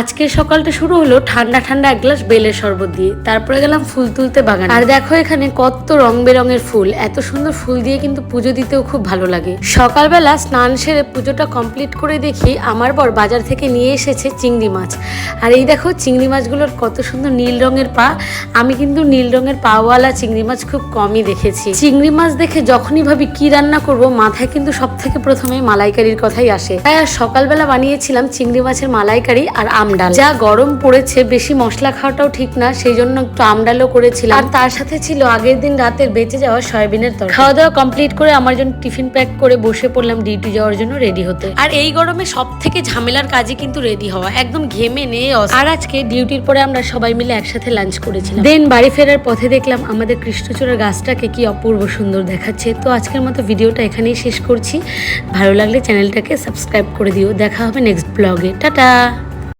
আজকের সকালটা শুরু হলো ঠান্ডা ঠান্ডা এক গ্লাস বেলের শরবত দিয়ে। তারপরে গেলাম ফুল তুলতে বাগান। আর দেখো এখানে কত রং বেরঙের ফুল, এত সুন্দর ফুল দিয়ে কিন্তু পুজো দিতেও খুব ভালো লাগে। সকালবেলা স্নান সেরে পুজোটা কমপ্লিট করে দেখি আমার বর বাজার থেকে নিয়ে এসেছে চিংড়ি মাছ। আর এই দেখো চিংড়ি মাছগুলোর কত সুন্দর নীল রঙের পা। আমি কিন্তু নীল রঙের পাওয়ালা চিংড়ি মাছ খুব কমই দেখেছি। চিংড়ি মাছ দেখে যখনই ভাবি কি রান্না করব, মাথায় কিন্তু সব থেকে প্রথমে মালাইকারির কথাই আসে। তাই আর সকালবেলা বানিয়েছিলাম চিংড়ি মাছের মালাইকারি আর আমডাল। যা গরম পড়েছে, বেশি মশলা খাওয়াটাও ঠিক না, সেই জন্য একটু আমডালও করেছিলাম। আর তার সাথে ছিল আগের দিন রাতের বেঁচে যাওয়া সয়াবিনের তরকারি। খাওয়া দাওয়া কমপ্লিট করে আমার জন্য টিফিন প্যাক করে বসে পড়লাম ডিউটি যাওয়ার জন্য রেডি হতে। আর এই গরমে সব থেকে ঝামেলার কাজই কিন্তু রেডি হওয়া, একদম ঘেমে নিয়ে। আর আজকে ডিউটির পরে আমরা সবাই মিলে একসাথে লাঞ্চ করেছিলাম। দেন বাড়ি ফেরার পথে দেখলাম আমাদের কৃষ্ণচূড়ার গাছটাকে কি অপূর্ব সুন্দর দেখাচ্ছে। তো আজকের মতো ভিডিওটা এখানেই শেষ করছি। ভালো লাগলে চ্যানেলটাকে সাবস্ক্রাইব করে দিও। দেখা হবে নেক্সট ব্লগে। টাটা।